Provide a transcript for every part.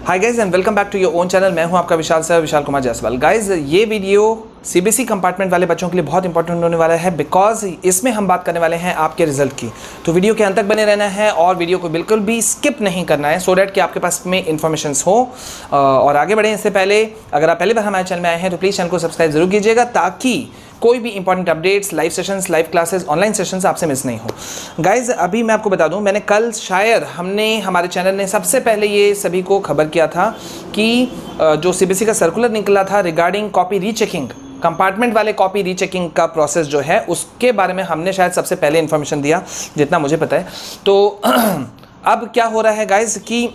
Hi guys and welcome back to your own channel. मैं हूं आपका विशाल सर, विशाल कुमार जायसवाल। गाइज ये वीडियो सीबीएसई कंपार्टमेंट वाले बच्चों के लिए बहुत इंपॉर्टेंट होने वाला है बिकॉज इसमें हम बात करने वाले हैं आपके रिजल्ट की। तो वीडियो के अंत तक बने रहना है और वीडियो को बिल्कुल भी स्किप नहीं करना है सो डैट कि आपके पास में इन्फॉर्मेशन हो। और आगे बढ़ें इससे पहले अगर आप पहली बार हमारे चैनल में आए हैं तो प्लीज़ चैनल को सब्सक्राइब जरूर कीजिएगा ताकि कोई भी important updates, live sessions, live classes, online sessions आपसे मिस नहीं हो। गाइज अभी मैं आपको बता दूं, मैंने कल शायद हमारे चैनल ने सबसे पहले ये सभी को खबर किया था कि जो सीबीएसई का सर्कुलर निकला था रिगार्डिंग कॉपी रीचेकिंग, कंपार्टमेंट वाले कॉपी रीचेकिंग का प्रोसेस जो है उसके बारे में हमने शायद सबसे पहले इन्फॉर्मेशन दिया जितना मुझे पता है। तो अब क्या हो रहा है गाइज कि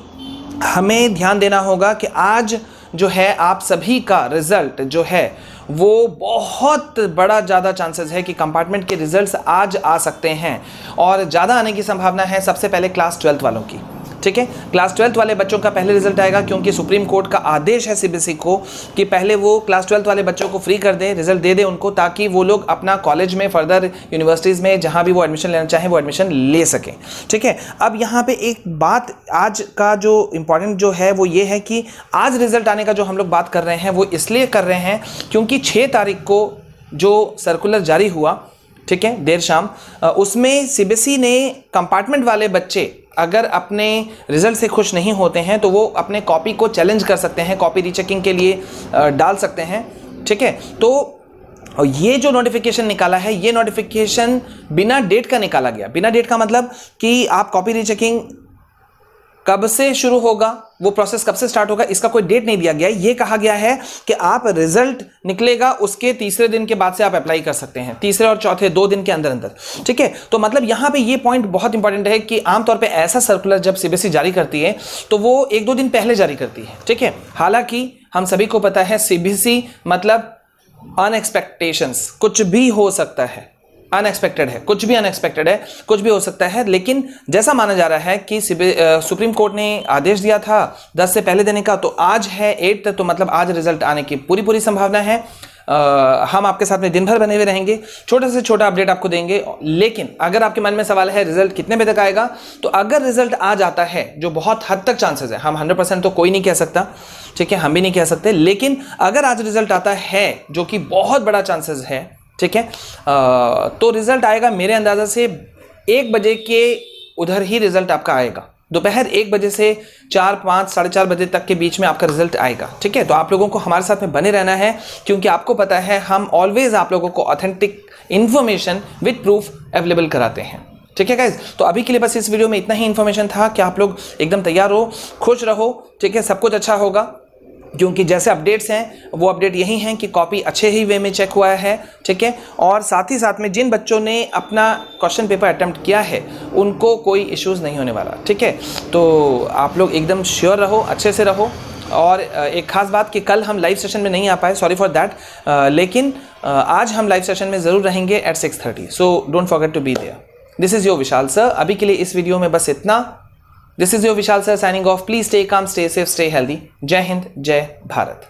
हमें ध्यान देना होगा कि आज जो है आप सभी का रिजल्ट जो है वो बहुत बड़ा ज़्यादा चांसेस है कि कंपार्टमेंट के रिजल्ट्स आज आ सकते हैं और ज़्यादा आने की संभावना है सबसे पहले क्लास 12th वालों की। ठीक है, क्लास 12th वाले बच्चों का पहले रिजल्ट आएगा क्योंकि सुप्रीम कोर्ट का आदेश है सीबीएसई को कि पहले वो क्लास 12th वाले बच्चों को फ्री कर दे, रिजल्ट दे दे उनको, ताकि वो लोग अपना कॉलेज में, फर्दर यूनिवर्सिटीज़ में जहाँ भी वो एडमिशन लेना चाहें वो एडमिशन ले सकें। ठीक है, अब यहाँ पे एक बात आज का जो इम्पॉर्टेंट जो है वो ये है कि आज रिजल्ट आने का जो हम लोग बात कर रहे हैं वो इसलिए कर रहे हैं क्योंकि 6 तारीख को जो सर्कुलर जारी हुआ, ठीक है, देर शाम, उसमें सीबीएसई ने कंपार्टमेंट वाले बच्चे अगर अपने रिजल्ट से खुश नहीं होते हैं तो वो अपने कॉपी को चैलेंज कर सकते हैं, कॉपी रीचेकिंग के लिए डाल सकते हैं। ठीक है, तो ये जो नोटिफिकेशन निकाला है ये नोटिफिकेशन बिना डेट का निकाला गया। बिना डेट का मतलब कि आप कॉपी रीचेकिंग कब से शुरू होगा, वो प्रोसेस कब से स्टार्ट होगा, इसका कोई डेट नहीं दिया गया। ये कहा गया है कि आप रिजल्ट निकलेगा उसके तीसरे दिन के बाद से आप अप्लाई कर सकते हैं, तीसरे और चौथे 2 दिन के अंदर अंदर। ठीक है, तो मतलब यहाँ पे ये पॉइंट बहुत इंपॉर्टेंट है कि आमतौर पे ऐसा सर्कुलर जब सीबीएसई जारी करती है तो वो 1-2 दिन पहले जारी करती है। ठीक है, हालांकि हम सभी को पता है सीबीएसई मतलब अनएक्सपेक्टेशंस, कुछ भी हो सकता है, अनएक्सपेक्टेड है, कुछ भी अनएक्सपेक्टेड है, कुछ भी हो सकता है। लेकिन जैसा माना जा रहा है कि सुप्रीम कोर्ट ने आदेश दिया था 10 से पहले देने का, तो आज है 8, तो मतलब आज रिजल्ट आने की पूरी संभावना है। हम आपके साथ में दिन भर बने हुए रहेंगे, छोटे से छोटा अपडेट आपको देंगे। लेकिन अगर आपके मन में सवाल है रिजल्ट कितने बजे तक आएगा, तो अगर रिजल्ट आज आता है जो बहुत हद तक चांसेस है, हम 100% तो कोई नहीं कह सकता, ठीक है, हम भी नहीं कह सकते, लेकिन अगर आज रिजल्ट आता है जो कि बहुत बड़ा चांसेस है, ठीक है, तो रिजल्ट आएगा मेरे अंदाजा से 1 बजे के उधर ही रिजल्ट आपका आएगा। दोपहर 1 बजे से 4, 5, साढ़े 4 बजे तक के बीच में आपका रिजल्ट आएगा। ठीक है, तो आप लोगों को हमारे साथ में बने रहना है क्योंकि आपको पता है हम ऑलवेज आप लोगों को authentic information with proof available कराते हैं। ठीक है गाइज, तो अभी के लिए बस इस वीडियो में इतना ही इन्फॉर्मेशन था कि आप लोग एकदम तैयार हो, खुश रहो। ठीक है, सब कुछ अच्छा होगा क्योंकि जैसे अपडेट्स हैं वो अपडेट यही हैं कि कॉपी अच्छे ही वे में चेक हुआ है। ठीक है, और साथ ही साथ में जिन बच्चों ने अपना क्वेश्चन पेपर अटेम्प्ट किया है उनको कोई इश्यूज़ नहीं होने वाला। ठीक है, तो आप लोग एकदम श्योर रहो, अच्छे से रहो। और एक खास बात कि कल हम लाइव सेशन में नहीं आ पाए, सॉरी फॉर दैट, लेकिन आज हम लाइव सेशन में ज़रूर रहेंगे at 6:30, so don't forget to be there. This is your Vishal sir. अभी के लिए इस वीडियो में बस इतना। This is your Vishal sir signing off. Please stay calm, stay safe, stay healthy. Jai Hind, Jai Bharat.